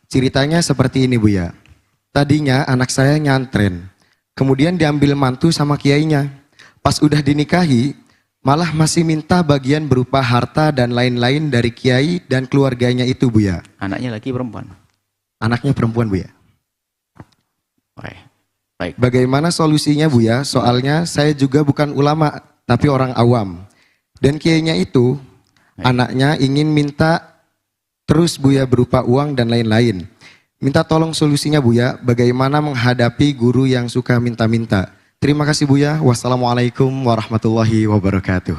Ceritanya seperti ini Buya. Tadinya anak saya nyantren, kemudian diambil mantu sama kiainya. Pas udah dinikahi, malah masih minta bagian berupa harta dan lain-lain dari kiai dan keluarganya itu Buya. Anaknya laki perempuan? Anaknya perempuan Buya. Baik. Bagaimana solusinya Buya? Soalnya saya juga bukan ulama, tapi orang awam. Dan kiainya itu, anaknya ingin minta terus Buya berupa uang dan lain-lain. Minta tolong solusinya Buya, bagaimana menghadapi guru yang suka minta-minta. Terima kasih Buya. Wassalamualaikum warahmatullahi wabarakatuh.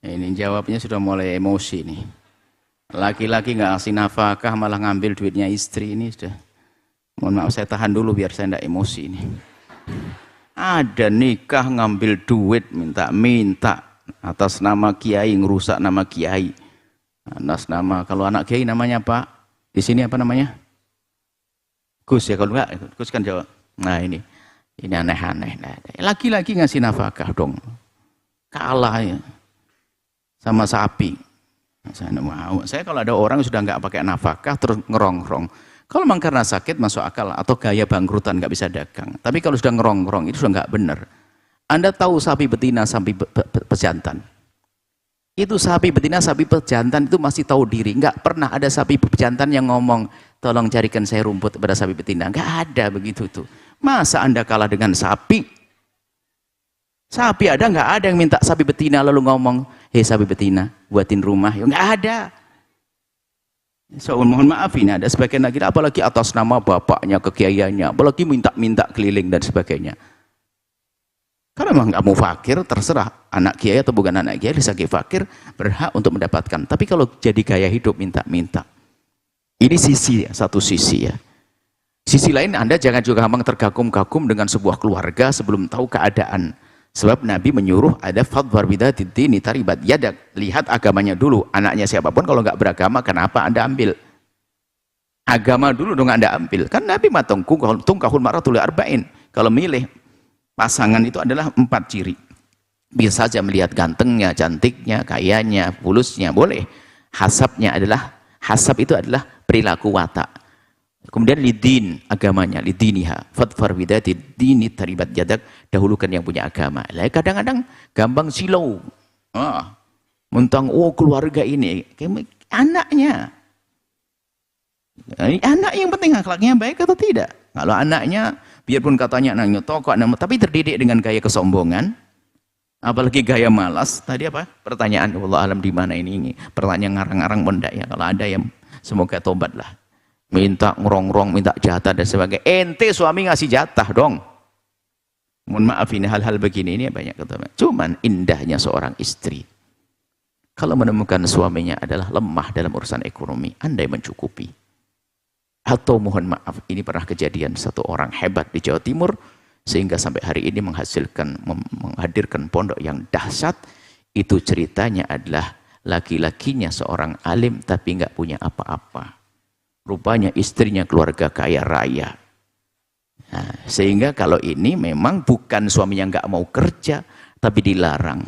Ini jawabnya sudah mulai emosi nih. Laki-laki nggak ngasih nafkah malah ngambil duitnya istri, ini sudah. Mohon maaf saya tahan dulu biar saya tidak emosi nih. Ada nikah ngambil duit minta-minta atas nama kiai, ngerusak nama kiai. Atas nama, kalau anak kiai namanya Pak, di sini apa namanya? Gus ya, kalau enggak Gus kan jawab. Nah ini aneh-aneh. Laki-laki ngasih nafkah dong, kalah ya sama sapi. Saya mau. Saya kalau ada orang sudah nggak pakai nafkah terus ngerongrong. Kalau memang karena sakit masuk akal atau gaya bangkrutan nggak bisa dagang. Tapi kalau sudah ngerongrong itu sudah nggak benar. Anda tahu sapi betina, sapi pejantan. Itu sapi betina, sapi pejantan itu masih tahu diri. Nggak pernah ada sapi pejantan yang ngomong, tolong carikan saya rumput pada sapi betina. Nggak ada begitu tuh. Masa Anda kalah dengan sapi? Sapi ada, nggak ada yang minta sapi betina lalu ngomong, hei sapi betina, buatin rumah. Ya nggak ada. So, mohon maaf ini ada sebagian lagi, apalagi atas nama bapaknya, kekiaiannya, apalagi minta-minta keliling dan sebagainya. Karena memang nggak mau fakir, terserah anak kiai atau bukan anak kiai, disangka fakir berhak untuk mendapatkan. Tapi kalau jadi gaya hidup minta-minta, ini sisi ya, satu sisi ya. Sisi lain Anda jangan juga gampang terkagum-kagum dengan sebuah keluarga sebelum tahu keadaan. Sebab Nabi menyuruh ada fadhfar bidzatid dini taribat yadak. Lihat agamanya dulu, anaknya siapapun kalau nggak beragama kenapa Anda ambil? Agama dulu dong Anda ambil. Kan Nabi tungkahul maratul arba'in. Kalau milih pasangan itu adalah 4 ciri. Bisa saja melihat gantengnya, cantiknya, kayanya, fulusnya, boleh. Hasab itu adalah perilaku watak. Kemudian lidin, agamanya, lidiniha. Fadfar widati dini taribat jadak, dahulukan yang punya agama. Kadang-kadang gampang silau. Mentang, keluarga ini. Anaknya. Anak yang penting akhlaknya baik atau tidak. Kalau anaknya, biarpun katanya anaknya tokoh, tapi terdidik dengan gaya kesombongan, apalagi gaya malas. Tadi apa? Pertanyaan, Allah alam di mana ini? Pertanyaan ngarang-ngarang benda ya. Kalau ada yang semoga tobatlah. Minta ngerongrong, minta jatah dan sebagainya. Ente suami ngasih jatah dong. Mohon maaf ini hal-hal begini ini banyak ketemu. Cuman indahnya seorang istri, kalau menemukan suaminya adalah lemah dalam urusan ekonomi, andai mencukupi. Atau mohon maaf, ini pernah kejadian satu orang hebat di Jawa Timur, sehingga sampai hari ini menghadirkan pondok yang dahsyat. Itu ceritanya adalah laki-lakinya seorang alim tapi nggak punya apa-apa. Rupanya istrinya keluarga kaya raya. Nah, sehingga kalau ini memang bukan suaminya nggak mau kerja, tapi dilarang.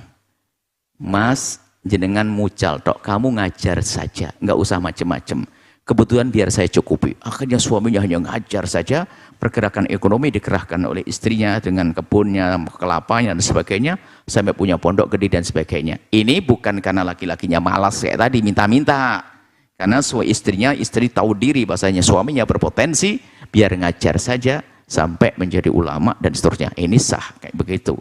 Mas, jenengan mucal tok, kamu ngajar saja, nggak usah macem-macem. Kebetulan biar saya cukupi. Akhirnya suaminya hanya ngajar saja, pergerakan ekonomi dikerahkan oleh istrinya dengan kebunnya, kelapanya dan sebagainya, sampai punya pondok gede dan sebagainya. Ini bukan karena laki-lakinya malas kayak tadi minta-minta. Karena istri tahu diri bahasanya suaminya berpotensi, biar ngajar saja sampai menjadi ulama dan seterusnya. Ini sah kayak begitu.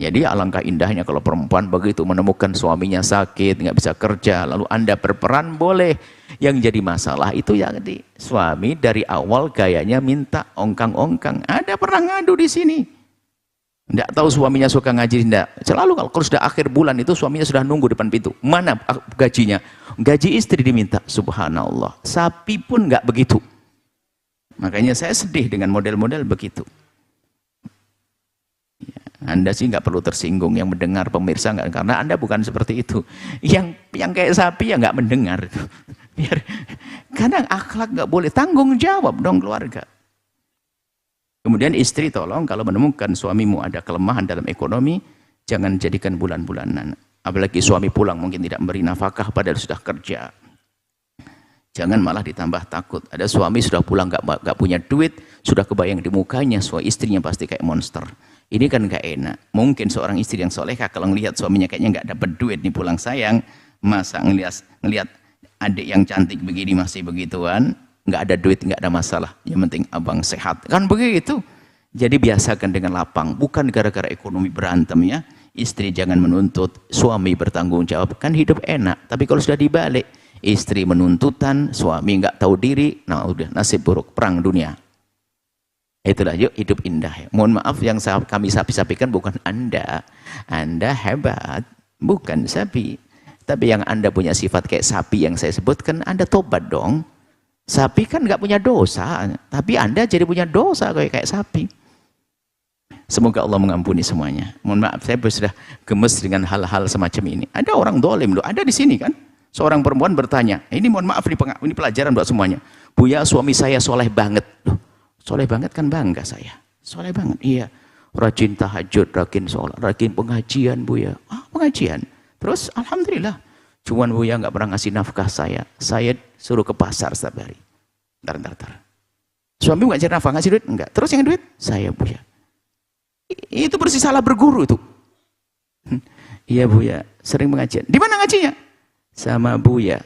Jadi alangkah indahnya kalau perempuan begitu menemukan suaminya sakit, nggak bisa kerja, lalu Anda berperan boleh. Yang jadi masalah itu yang di suami dari awal gayanya minta ongkang-ongkang. Ada pernah ngadu di sini. Nggak tahu suaminya suka ngaji, enggak. Selalu kalau sudah akhir bulan itu suaminya sudah nunggu depan pintu. Mana gajinya? Gaji istri diminta. Subhanallah. Sapi pun nggak begitu. Makanya saya sedih dengan model-model begitu. Anda sih nggak perlu tersinggung, yang mendengar pemirsa nggak, karena Anda bukan seperti itu. Yang kayak sapi ya nggak mendengar. Biar kadang akhlak nggak boleh, tanggung jawab dong keluarga. Kemudian istri tolong kalau menemukan suamimu ada kelemahan dalam ekonomi, jangan jadikan bulan-bulanan. Apalagi suami pulang mungkin tidak memberi nafkah padahal sudah kerja. Jangan malah ditambah takut. Ada suami sudah pulang nggak punya duit, sudah kebayang di mukanya suami istrinya pasti kayak monster. Ini kan nggak enak. Mungkin seorang istri yang solehah kalau ngelihat suaminya kayaknya nggak dapat duit nih pulang sayang, masa ngelihat adik yang cantik begini masih begituan, nggak ada duit nggak ada masalah. Yang penting abang sehat. Kan begitu. Jadi biasakan dengan lapang. Bukan gara-gara ekonomi berantem ya. Istri jangan menuntut, suami bertanggung jawab. Kan hidup enak. Tapi kalau sudah dibalik, istri menuntutan, suami nggak tahu diri, nah udah nasib buruk, perang dunia. Itulah yuk hidup indah. Ya. Mohon maaf yang kami sapi-sapikan bukan Anda. Anda hebat, bukan sapi. Tapi yang Anda punya sifat kayak sapi yang saya sebutkan, Anda tobat dong. Sapi kan nggak punya dosa, tapi Anda jadi punya dosa kayak sapi. Semoga Allah mengampuni semuanya. Mohon maaf, saya sudah gemes dengan hal-hal semacam ini. Ada orang dolim loh, ada di sini kan. Seorang perempuan bertanya, ini mohon maaf, ini pelajaran buat semuanya. Buya, suami saya soleh banget. Loh, soleh banget kan bangga saya. Soleh banget, iya. Rajin tahajud, rajin sholat, rajin pengajian Buya. Ah, pengajian. Terus Alhamdulillah. Cuman Buya nggak pernah ngasih nafkah saya. Saya suruh ke pasar setiap hari. Ntar. Suami nggak cari nafkah, ngasih duit? Enggak. Terus yang duit? Saya Buya. Itu bersih salah berguru itu. Iya Buya, sering pengajian. Di mana ngajinya? Sama Buya.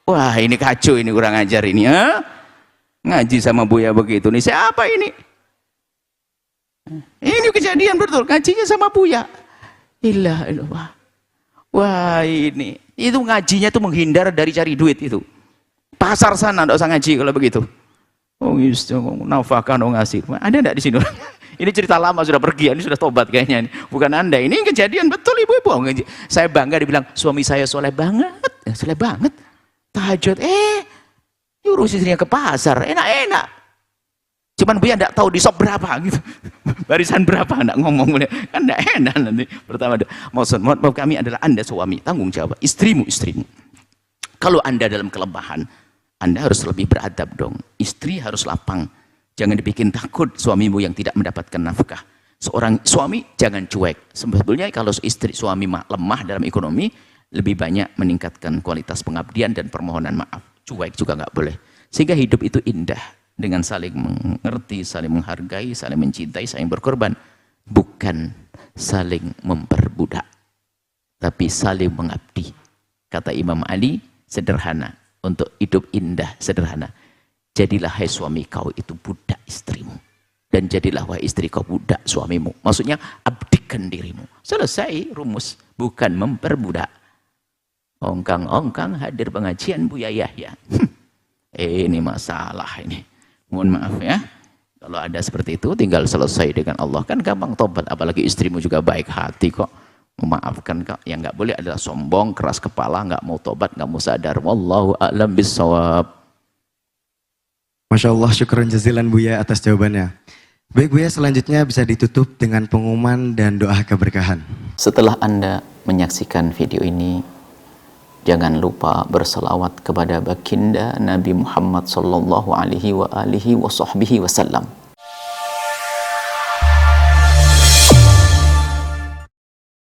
Wah ini kacau, ini kurang ajar ini. Ha? Ngaji sama Buya begitu. Nih siapa ini? Ini kejadian betul. Ngajinya sama Buya. Ilah. Wah ini. Itu ngajinya tuh menghindar dari cari duit itu. Pasar sana enggak usah ngaji kalau begitu. Oh nafkah dong ngasih. Ada enggak di sini? Ini cerita lama sudah pergi, ini sudah tobat kayaknya. Bukan Anda, ini kejadian betul ibu-ibu. Saya bangga dibilang, suami saya soleh banget. Ya, soleh banget. Tahajud, nyuruh istrinya ke pasar, enak-enak. Cuman Buya enggak tahu di shop berapa gitu. Barisan berapa, enggak ngomong. Kan enggak enak nanti. Pertama, maksud kami adalah Anda suami, tanggung jawab. Istrimu. Kalau Anda dalam kelemahan, Anda harus lebih beradab dong. Istri harus lapang. Jangan dibikin takut suamimu yang tidak mendapatkan nafkah. Seorang suami jangan cuek. Sebetulnya kalau suami lemah dalam ekonomi, lebih banyak meningkatkan kualitas pengabdian dan permohonan maaf. Cuek juga nggak boleh. Sehingga hidup itu indah. Dengan saling mengerti, saling menghargai, saling mencintai, saling berkorban. Bukan saling memperbudak. Tapi saling mengabdi. Kata Imam Ali, sederhana. Untuk hidup indah, sederhana. Jadilah hai suami kau itu budak istrimu. Dan jadilah wahai istri kau budak suamimu. Maksudnya abdikan dirimu. Selesai rumus. Bukan memperbudak. Ongkang-ongkang hadir pengajian Buya Yahya. Ini masalah ini. Mohon maaf ya. Kalau ada seperti itu tinggal selesai dengan Allah. Kan gampang tobat. Apalagi istrimu juga baik hati kok. Memaafkan kok. Yang nggak boleh adalah sombong, keras kepala, nggak mau tobat, nggak mau sadar. Wallahu a'lam bissawab. Masya Allah, syukuran jazilan Buya atas jawabannya. Baik Buya, selanjutnya bisa ditutup dengan pengumuman dan doa keberkahan. Setelah Anda menyaksikan video ini, jangan lupa berselawat kepada baginda Nabi Muhammad sallallahu alaihi wa alihi wa sahbihi wasallam.